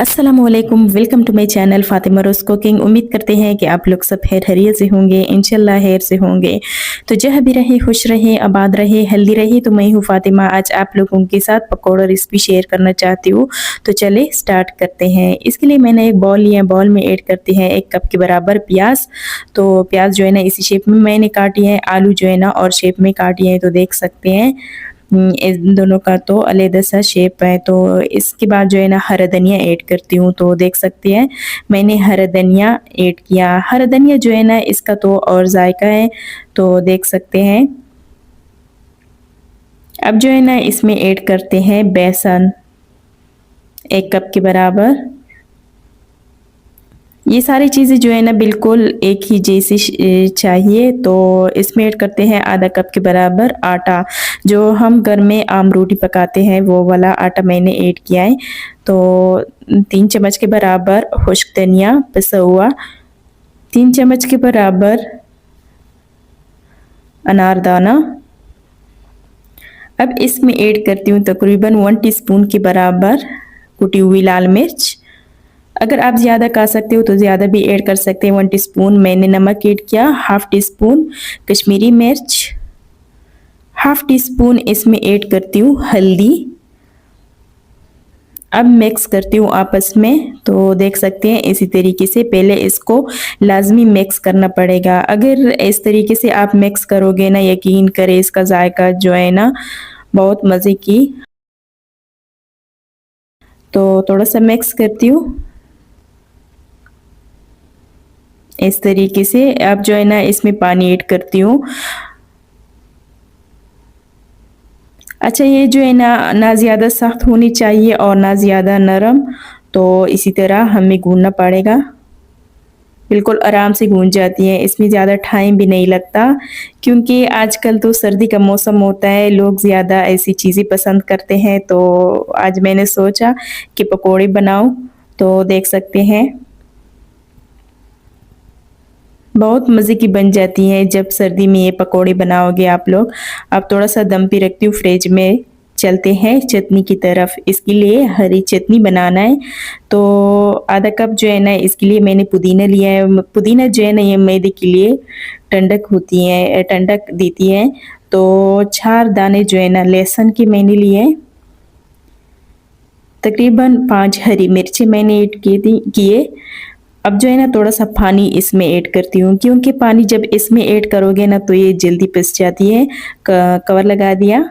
अस्सलामुअलैकुम, welcome to my channel Fatima Rose cooking. उम्मीद करते हैं कि आप लोग सब खैरियत से होंगे, इंशाल्लाह खैर से होंगे। तो जहाँ भी रहे खुश रहे, आबाद रहे, हेल्दी रहे। तो मैं हूँ फ़ातिमा, आज आप लोगों के साथ पकौड़ा रेसिपी शेयर करना चाहती हूँ। तो चले स्टार्ट करते हैं। इसके लिए मैंने एक बॉल लिया, बॉल में ऐड करते हैं 1 कप के बराबर प्याज। तो प्याज जो है ना इसी शेप में मैंने काटी है, आलू जो है ना और शेप में काटी है, तो देख सकते हैं इन दोनों का तो अलग सा शेप है। तो इसके बाद जो है ना हरा धनिया ऐड करती हूँ। तो देख सकते हैं मैंने हरा धनिया ऐड किया। हरा धनिया जो है ना इसका तो और जायका है, तो देख सकते हैं। अब जो है ना इसमें ऐड करते हैं बेसन 1 कप के बराबर। ये सारी चीज़ें जो है ना बिल्कुल एक ही जैसी चाहिए। तो इसमें ऐड करते हैं आधा कप के बराबर आटा, जो हम घर में आम रोटी पकाते हैं वो वाला आटा मैंने ऐड किया है। तो 3 चम्मच के बराबर खुश्क धनिया पिसा हुआ, 3 चम्मच के बराबर अनारदाना। अब इसमें ऐड करती हूँ तकरीबन 1 टीस्पून के बराबर कुटी हुई लाल मिर्च। अगर आप ज़्यादा खा सकते हो तो ज़्यादा भी ऐड कर सकते हैं। 1 टीस्पून मैंने नमक ऐड किया, हाफ़ टीस्पून कश्मीरी मिर्च, हाफ़ टीस्पून इसमें ऐड करती हूँ हल्दी। अब मिक्स करती हूँ आपस में। तो देख सकते हैं इसी तरीके से पहले इसको लाजमी मिक्स करना पड़ेगा। अगर इस तरीके से आप मिक्स करोगे ना, यकीन करें इसका जायका जो है ना बहुत मज़े की। तो थोड़ा सा मिक्स करती हूँ इस तरीके से। अब जो है ना इसमें पानी ऐड करती हूँ। अच्छा, ये जो है ना ज़्यादा सख्त होनी चाहिए और ना ज़्यादा नरम। तो इसी तरह हमें गूंदना पड़ेगा, बिल्कुल आराम से गूंज जाती है। इसमें ज़्यादा टाइम भी नहीं लगता, क्योंकि आजकल तो सर्दी का मौसम होता है, लोग ज़्यादा ऐसी चीज़ें पसंद करते हैं। तो आज मैंने सोचा कि पकोड़े बनाऊं। तो देख सकते हैं बहुत मज़े की बन जाती हैं जब सर्दी में ये पकोड़े बनाओगे आप लोग। अब थोड़ा सा दम पे रखती हूँ फ्रिज में। चलते हैं चटनी की तरफ। इसके लिए हरी चटनी बनाना है। तो आधा कप जो है ना इसके लिए मैंने पुदीना लिया है। पुदीना जो है ना ये मैदे के लिए ठंडक होती है, ठंडक देती है। तो 4 दाने जो है ना लहसुन के मैंने लिए, तकरीबन 5 हरी मिर्ची मैंने ऐड किए। अब जो है ना थोड़ा सा पानी इसमें ऐड करती हूँ, क्योंकि पानी जब इसमें ऐड करोगे ना तो ये जल्दी पिस जाती है। कवर लगा दिया।